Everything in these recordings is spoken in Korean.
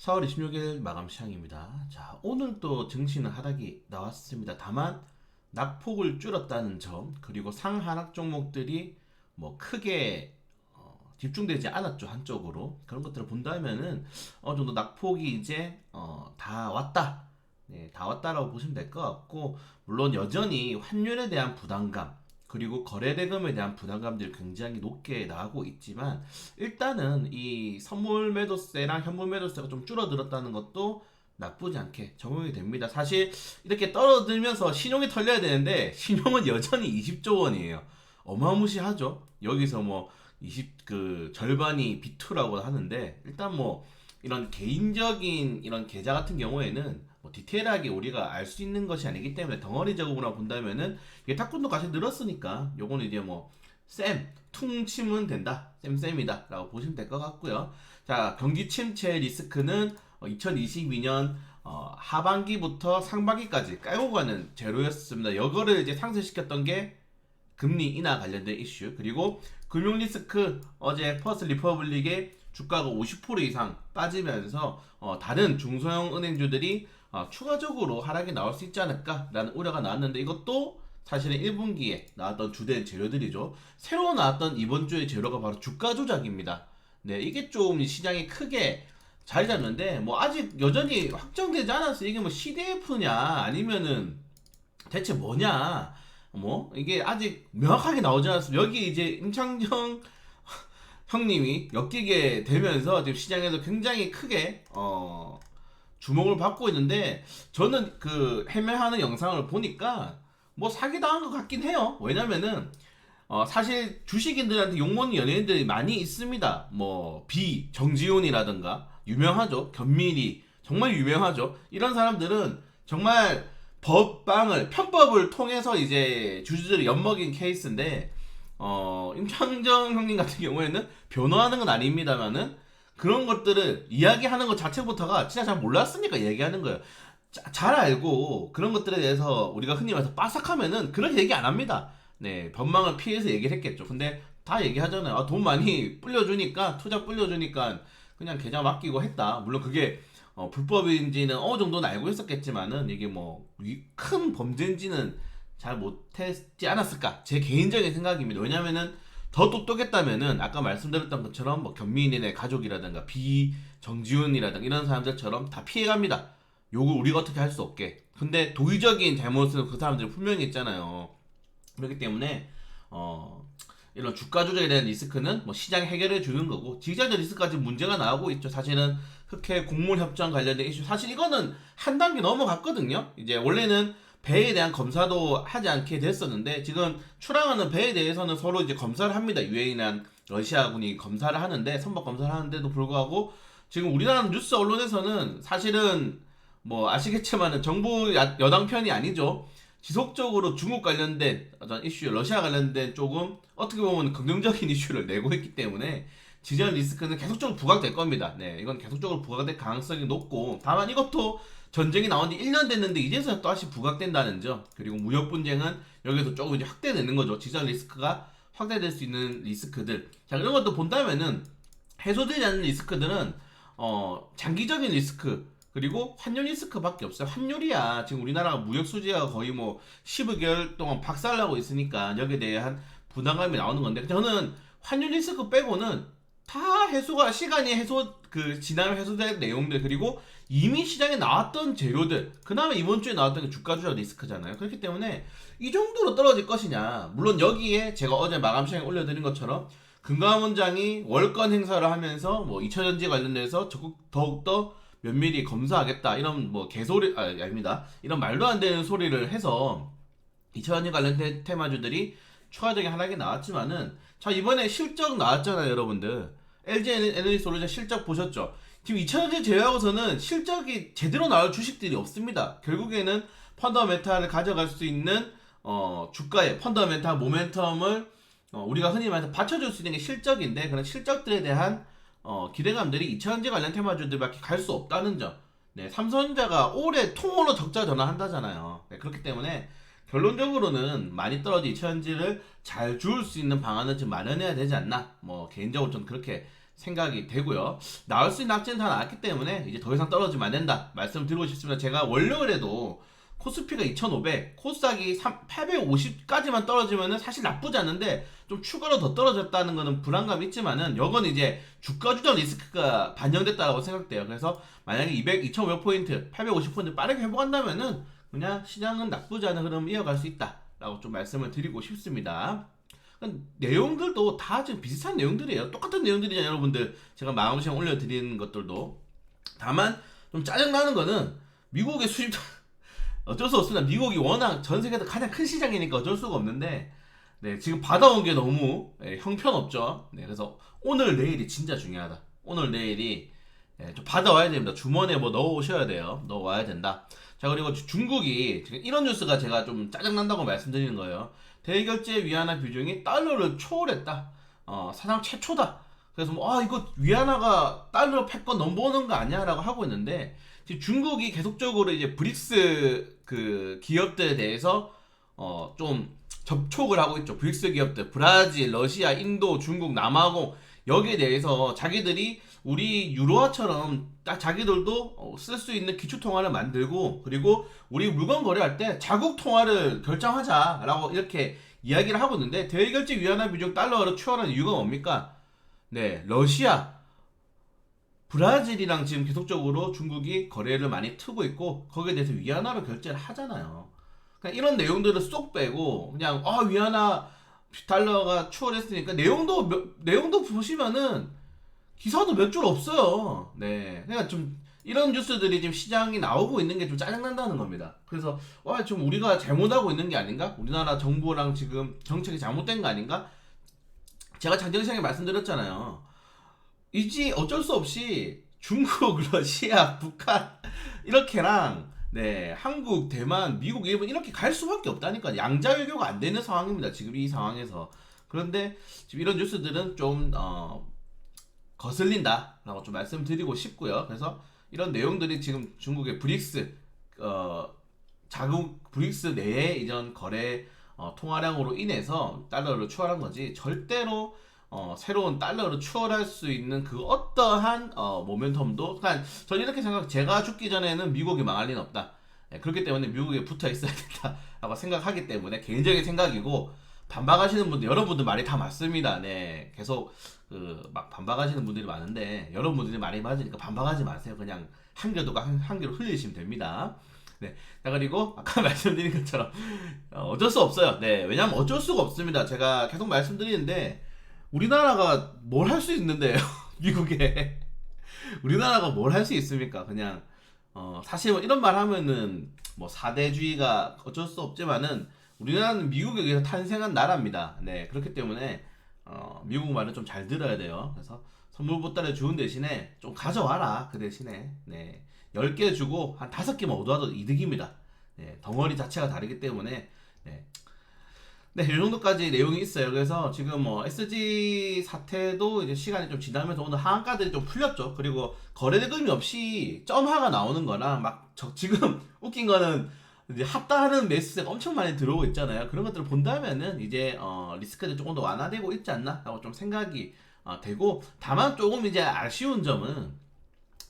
4월 26일 마감 시향입니다. 자, 오늘 또 증시는 하락이 나왔습니다. 다만 낙폭을 줄였다는 점, 그리고 상하락 종목들이 뭐 크게 집중되지 않았죠, 한쪽으로. 그런 것들을 본다면은 어느 정도 낙폭이 이제 다 왔다. 네, 다 왔다라고 보시면 될 것 같고, 물론 여전히 환율에 대한 부담감, 그리고 거래대금에 대한 부담감들이 굉장히 높게 나오고 있지만, 일단은 이 선물 매도세랑 현물 매도세가 좀 줄어들었다는 것도 나쁘지 않게 적용이 됩니다. 사실 이렇게 떨어들면서 신용이 털려야 되는데 신용은 여전히 20조 원이에요. 어마무시하죠. 여기서 뭐 20 절반이 B2라고 하는데, 일단 뭐 이런 개인적인 이런 계좌 같은 경우에는 뭐 디테일하게 우리가 알 수 있는 것이 아니기 때문에 덩어리적으로 본다면은 이게 탁군도 같이 늘었으니까 요거는 이제 뭐 퉁치면 된다, 쌤이다 라고 보시면 될 것 같고요. 자, 경기 침체 리스크는 2022년 하반기부터 상반기까지 깔고 가는 재료였습니다. 이거를 이제 상쇄시켰던 게 금리 인하 관련된 이슈, 그리고 금융 리스크, 어제 퍼스트 리퍼블릭의 주가가 50% 이상 빠지면서 다른 중소형 은행주들이 추가적으로 하락이 나올 수 있지 않을까라는 우려가 나왔는데, 이것도 사실은 1분기에 나왔던 주된 재료들이죠. 새로 나왔던 이번 주의 재료가 바로 주가 조작입니다. 네, 이게 좀 시장에 크게 자리 잡는데, 뭐 아직 여전히 확정되지 않았어. 이게 뭐 CDF냐 아니면은 대체 뭐냐, 뭐 이게 아직 명확하게 나오지 않았습니다. 여기 이제 임창정 형님이 엮이게 되면서 지금 시장에서 굉장히 크게 주목을 받고 있는데, 저는 그 헤매하는 영상을 보니까 뭐 사기당한 것 같긴 해요. 왜냐면은 사실 주식인들한테 욕먹는 연예인들이 많이 있습니다. 뭐 정지훈이라든가 유명하죠. 견미리 정말 유명하죠. 이런 사람들은 정말 편법을 통해서 이제 주주들을 엿먹인 케이스인데, 임창정 형님 같은 경우에는 변호하는 건 아닙니다만은 그런 것들을 이야기하는 것 자체부터가 진짜 잘 몰랐으니까 얘기하는 거예요. 잘 알고 그런 것들에 대해서 우리가 흔히 말해서 빠삭하면은 그렇게 얘기 안 합니다. 네, 변망을 피해서 얘기를 했겠죠. 근데 다 얘기하잖아요. 돈 많이 불려주니까, 투자 불려주니까 그냥 계좌 맡기고 했다. 물론 그게 불법인지는 어느 정도는 알고 있었겠지만은 이게 뭐 큰 범죄인지는 잘 못했지 않았을까, 제 개인적인 생각입니다. 왜냐면은 더 똑똑했다면은 아까 말씀드렸던 것처럼 뭐 견미인의 가족이라든가 정지훈이라든가 이런 사람들처럼 다 피해갑니다. 요걸 우리가 어떻게 할 수 없게. 근데 도의적인 잘못은 그 사람들이 분명히 있잖아요. 그렇기 때문에 이런 주가 조작에 대한 리스크는 뭐 시장이 해결해 주는 거고, 지지자들 리스크까지 문제가 나오고 있죠. 사실은 흑해 곡물 협정 관련된 이슈, 사실 이거는 한 단계 넘어갔거든요. 이제 원래는 배에 대한 검사도 하지 않게 됐었는데, 지금 출항하는 배에 대해서는 서로 이제 검사를 합니다. 유엔이나 러시아군이 검사를 하는데, 선박 검사를 하는데도 불구하고 지금 우리나라 뉴스 언론에서는 사실은 뭐 아시겠지만은 정부 여당 편이 아니죠. 지속적으로 중국 관련된 어떤 이슈, 러시아 관련된 조금 어떻게 보면 긍정적인 이슈를 내고 있기 때문에 지정 리스크는 계속적으로 부각될 겁니다. 네, 이건 계속적으로 부각될 가능성이 높고, 다만 이것도 전쟁이 나온 지 1년 됐는데 이제서야 또 다시 부각된다는 점, 그리고 무역 분쟁은 여기서 조금 이제 확대되는 거죠. 지정 리스크가 확대될 수 있는 리스크들. 자, 이런 것도 본다면은 해소되지 않는 리스크들은 장기적인 리스크, 그리고 환율 리스크밖에 없어요. 환율이야 지금 우리나라가 무역 수지가 거의 뭐 15개월 동안 박살나고 있으니까 여기에 대한 부담감이 나오는 건데, 저는 환율 리스크 빼고는 다 시간이 지나면 해소될 내용들, 그리고 이미 시장에 나왔던 재료들, 그다음에 이번 주에 나왔던 게 주가 조작 리스크잖아요. 그렇기 때문에 이 정도로 떨어질 것이냐. 물론 여기에 제가 어제 마감 시장에 올려드린 것처럼 금감원장이 월권 행사를 하면서 뭐 2차전지 관련돼서 더욱더 면밀히 검사하겠다, 이런 뭐 개소리 아닙니다. 이런 말도 안 되는 소리를 해서 2차전지 관련된 테마주들이 추가적인 하락이 나왔지만은, 자, 이번에 실적 나왔잖아요, 여러분들. LG 에너지솔루션 실적 보셨죠? 지금 2차전지 제외하고서는 실적이 제대로 나올 주식들이 없습니다. 결국에는 펀더멘탈을 가져갈 수 있는 주가의 펀더멘탈 모멘텀을 우리가 흔히 말해서 받쳐줄 수 있는 게 실적인데, 그런 실적들에 대한 기대감들이 2차전지 관련 테마주들밖에 갈 수 없다는 점. 네, 삼성전자가 올해 통으로 적자 전환한다잖아요. 네, 그렇기 때문에 결론적으로는 많이 떨어진 2차전지를 잘 주울 수 있는 방안을 좀 마련해야 되지 않나, 뭐 개인적으로 좀 그렇게 생각이 되고요. 나올 수 있는 악재는 다 나왔기 때문에 이제 더 이상 떨어지면 안 된다 말씀을 드리고 싶습니다. 제가 월요일에도 코스피가 2,500, 코스닥이 850까지만 떨어지면은 사실 나쁘지 않은데 좀 추가로 더 떨어졌다는 거는 불안감이 있지만은 이건 이제 주가 조정 리스크가 반영됐다고 생각돼요. 그래서 만약에 2,500포인트, 850포인트 빠르게 회복한다면은 그냥 시장은 나쁘지 않은 흐름 이어갈 수 있다라고 좀 말씀을 드리고 싶습니다. 내용들도 다 지금 비슷한 내용들이에요. 똑같은 내용들이잖아요, 여러분들. 제가 마감시간 올려드리는 것들도. 다만 좀 짜증나는 거는 미국의 수입 어쩔 수 없습니다. 미국이 워낙 전 세계에서 가장 큰 시장이니까 어쩔 수가 없는데, 네, 지금 받아온 게 너무 형편없죠. 네, 그래서 오늘 내일이 진짜 중요하다. 오늘 내일이 좀 받아와야 됩니다. 주머니에 뭐 넣어오셔야 돼요. 넣어와야 된다. 자, 그리고 중국이 지금 이런 뉴스가 제가 좀 짜증난다고 말씀드리는 거예요. 대결제 위안화 비중이 달러를 초월했다. 사상 최초다. 그래서 뭐, 이거 위안화가 달러 패권 넘보는 거 아니야라고 하고 있는데, 지금 중국이 계속적으로 이제 브릭스 그 기업들에 대해서 좀 접촉을 하고 있죠. 브릭스 기업들, 브라질, 러시아, 인도, 중국, 남아공 여기에 대해서 자기들이 우리 유로화처럼 딱 자기들도 쓸 수 있는 기초 통화를 만들고, 그리고 우리 물건 거래할 때 자국 통화를 결정하자라고 이렇게 이야기를 하고 있는데, 대외결제 위안화 비중 달러로 추월하는 이유가 뭡니까? 네, 러시아, 브라질이랑 지금 계속적으로 중국이 거래를 많이 트고 있고, 거기에 대해서 위안화로 결제를 하잖아요. 그냥 이런 내용들을 쏙 빼고 그냥 위안화 달러가 추월했으니까 내용도 보시면은 기사도 몇 줄 없어요. 네, 그러니까 좀 이런 뉴스들이 지금 시장이 나오고 있는 게 좀 짜증난다는 겁니다. 그래서 좀 우리가 잘못하고 있는 게 아닌가? 우리나라 정부랑 지금 정책이 잘못된 거 아닌가? 제가 장정시장에 말씀드렸잖아요. 이제 어쩔 수 없이 중국, 러시아, 북한 이렇게랑 네, 한국, 대만, 미국, 일본 이렇게 갈 수밖에 없다니까. 양자 외교가 안 되는 상황입니다. 지금 이 상황에서. 그런데 지금 이런 뉴스들은 좀 거슬린다라고 좀 말씀드리고 싶고요. 그래서 이런 내용들이 지금 중국의 브릭스 자국 브릭스 내에 이전 거래 통화량으로 인해서 달러를 추월한 거지, 절대로 새로운 달러를 추월할 수 있는 그 어떠한 모멘텀도, 그러니까 저는 이렇게 제가 죽기 전에는 미국이 망할 리는 없다. 네, 그렇기 때문에 미국에 붙어 있어야 된다라고 생각하기 때문에, 개인적인 생각이고, 반박하시는 분들, 여러분들 말이 다 맞습니다. 네, 계속 막 반박하시는 분들이 많은데, 여러분들이 말이 맞으니까 반박하지 마세요. 그냥 한 개로 흘리시면 됩니다. 네, 자, 그리고 아까 말씀드린 것처럼 어쩔 수 없어요. 네, 왜냐면 어쩔 수가 없습니다. 제가 계속 말씀드리는데, 우리나라가 뭘 할 수 있는데요? 미국에 우리나라가 뭘 할 수 있습니까? 그냥 사실 뭐 이런 말 하면은 뭐 사대주의가 어쩔 수 없지만은, 우리나라는 미국에 의해서 탄생한 나라입니다. 네, 그렇기 때문에 미국 말은 좀 잘 들어야 돼요. 그래서 선물 보따리 주는 대신에 좀 가져와라. 그 대신에 네, 10개 주고 한 5개만 얻어와도 이득입니다. 네, 덩어리 자체가 다르기 때문에. 네, 네, 이 정도까지 내용이 있어요. 그래서 지금 뭐 SG 사태도 이제 시간이 좀 지나면서 오늘 하한가들이 좀 풀렸죠. 그리고 거래대금이 없이 점화가 나오는 거랑 지금 웃긴 거는 이제 합다하는 매수세가 엄청 많이 들어오고 있잖아요. 그런 것들을 본다면은 이제 리스크들이 조금 더 완화되고 있지 않나 라고 좀 생각이 되고, 다만 조금 이제 아쉬운 점은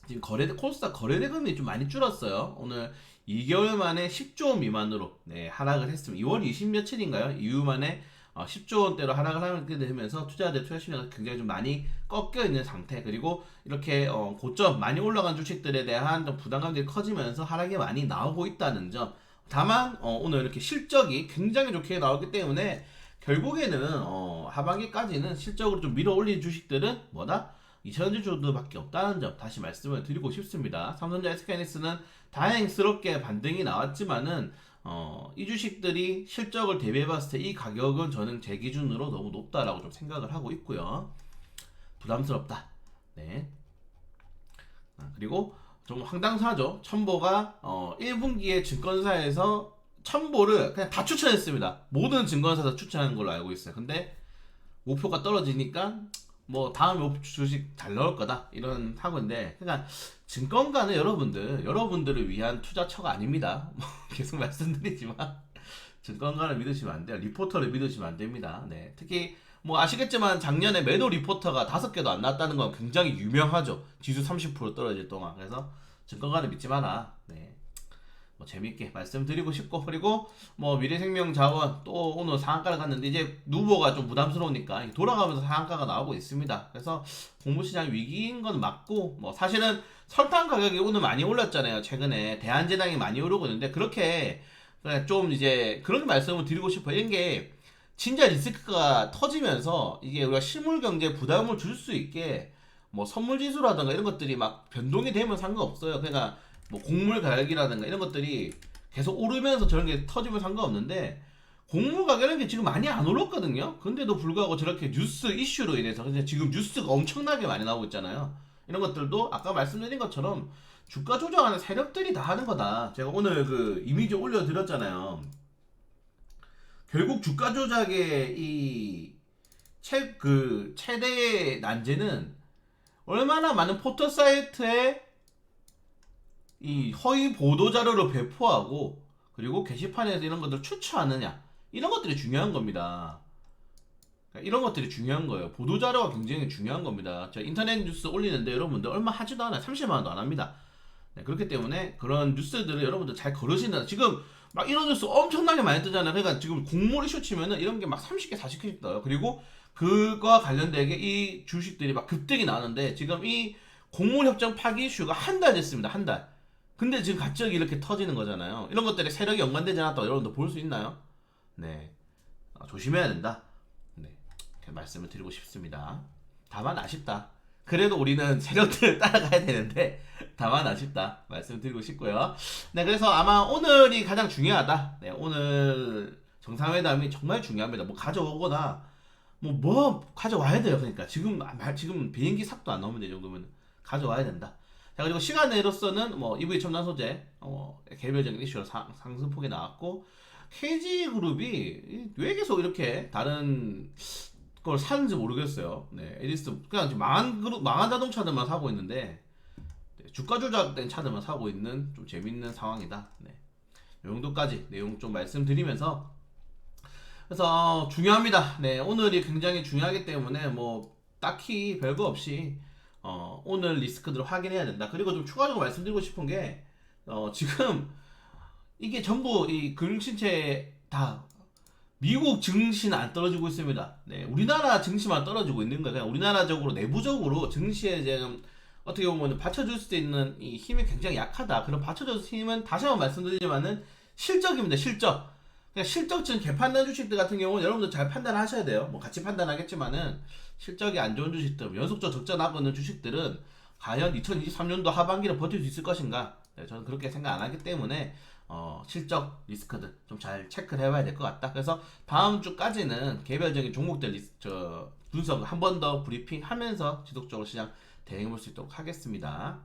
지금 코스닥 거래대금이 좀 많이 줄었어요. 오늘 2개월 만에 10조 원 미만으로 하락을 했습니다. 2월 20 며칠인가요? 이후 만에 10조 원대로 하락을 하게 되면서 투자자들 투자 심리가 굉장히 좀 많이 꺾여 있는 상태, 그리고 이렇게 고점 많이 올라간 주식들에 대한 좀 부담감들이 커지면서 하락이 많이 나오고 있다는 점. 다만 오늘 이렇게 실적이 굉장히 좋게 나오기 때문에 결국에는 하반기까지는 실적으로 좀 밀어 올린 주식들은 뭐다? 2차전지 주도밖에 없다는 점 다시 말씀을 드리고 싶습니다. 삼성전자, SK하이닉스는 다행스럽게 반등이 나왔지만은 이 주식들이 실적을 대비해봤을 때 이 가격은 저는 제 기준으로 너무 높다라고 좀 생각을 하고 있고요. 부담스럽다. 네. 그리고 좀 황당하죠. 첨보가 1분기에 증권사에서 첨보를 그냥 다 추천했습니다. 모든 증권사에서 추천한 걸로 알고 있어요. 근데 목표가 떨어지니까 뭐 다음에 주식 잘 나올 거다 이런 하고인데, 그러니까 증권가는 여러분들을 위한 투자처가 아닙니다. 계속 말씀드리지만 증권가를 믿으시면 안 돼요. 리포터를 믿으시면 안 됩니다. 네, 특히 뭐 아시겠지만 작년에 매도 리포터가 5개도 안 나왔다는 건 굉장히 유명하죠. 지수 30% 떨어질 동안. 그래서 증권가를 믿지 마라. 네. 뭐 재밌게 말씀드리고 싶고, 그리고 뭐 미래생명자원 또 오늘 상한가를 갔는데 이제 누보가 좀 부담스러우니까 돌아가면서 상한가가 나오고 있습니다. 그래서 공무시장 위기인 건 맞고, 뭐 사실은 설탕 가격이 오늘 많이 올랐잖아요. 최근에 대한제당이 많이 오르고 있는데, 그렇게 그냥 좀 이제 그런 말씀을 드리고 싶어요. 이런 게 진짜 리스크가 터지면서 이게 우리가 실물 경제에 부담을 줄 수 있게 뭐 선물 지수라든가 이런 것들이 막 변동이 되면 상관없어요. 그러니까 뭐 곡물 가격이라든가 이런 것들이 계속 오르면서 저런 게 터지면 상관없는데, 곡물 가격이라는 게 지금 많이 안 오르거든요. 근데도 불구하고 저렇게 뉴스 이슈로 인해서 그냥 지금 뉴스가 엄청나게 많이 나오고 있잖아요. 이런 것들도 아까 말씀드린 것처럼 주가 조정하는 세력들이 다 하는 거다. 제가 오늘 그 이미지 올려드렸잖아요. 결국 주가 조작의 이 최대의 난제는 얼마나 많은 포털 사이트에 이 허위 보도 자료를 배포하고, 그리고 게시판에서 이런 것들을 추천하느냐, 이런 것들이 중요한 겁니다. 이런 것들이 중요한 거예요. 보도 자료가 굉장히 중요한 겁니다. 저 인터넷 뉴스 올리는데 여러분들 얼마 하지도 않아요. 30만 원도 안 합니다. 네, 그렇기 때문에 그런 뉴스들을 여러분들 잘 거르신다. 지금 막 이런 뉴스 엄청나게 많이 뜨잖아요. 그러니까 지금 곡물 이슈 치면은 이런 게 막 30개, 40개씩 떠요. 그리고 그거와 관련되게 이 주식들이 막 급등이 나는데, 지금 이 곡물 협정 파기 이슈가 한 달 됐습니다. 한 달. 근데 지금 갑자기 이렇게 터지는 거잖아요. 이런 것들이 세력이 연관되지 않았다고 여러분들 볼 수 있나요? 네. 조심해야 된다. 네. 이렇게 말씀을 드리고 싶습니다. 다만 아쉽다. 그래도 우리는 세력들을 따라가야 되는데, 다만 아쉽다. 말씀드리고 싶고요. 네, 그래서 아마 오늘이 가장 중요하다. 네, 오늘 정상회담이 정말 중요합니다. 뭐 가져오거나, 뭐 가져와야 돼요. 그러니까 지금 비행기 삭도 안 나오면 이 정도면 가져와야 된다. 자, 그리고 시간 내로서는 뭐 EV 첨단 소재 개별적인 이슈로 상승폭이 나왔고, KG그룹이 왜 계속 이렇게 다른 걸 사는지 모르겠어요. 네, 에디스 그냥 지금 망한 자동차들만 사고 있는데, 네, 주가 조작된 차들만 사고 있는 좀 재밌는 상황이다. 네, 이 정도까지 내용 좀 말씀드리면서, 그래서 중요합니다. 네, 오늘이 굉장히 중요하기 때문에 뭐 딱히 별거 없이 오늘 리스크들을 확인해야 된다. 그리고 좀 추가적으로 말씀드리고 싶은 게, 지금 이게 전부 이 금융신체 다 미국 증시는 안 떨어지고 있습니다. 네, 우리나라 증시만 떨어지고 있는 거예요. 그냥 우리나라적으로 내부적으로 증시에 지금 어떻게 보면 받쳐줄 수 있는 이 힘이 굉장히 약하다. 그런 받쳐줄 수 있는 힘은 다시 한번 말씀드리지만은 실적입니다. 실적. 그냥 실적증 개판난 주식들 같은 경우는 여러분들 잘 판단하셔야 돼요. 뭐 같이 판단하겠지만은 실적이 안 좋은 주식들, 연속적 적자 나고 있는 주식들은 과연 2023년도 하반기를 버틸 수 있을 것인가? 네, 저는 그렇게 생각 안 하기 때문에 실적 리스크들 좀 잘 체크를 해봐야 될 것 같다. 그래서 다음 주까지는 개별적인 종목들 분석 한 번 더 브리핑하면서 지속적으로 시장 대응해 볼 수 있도록 하겠습니다.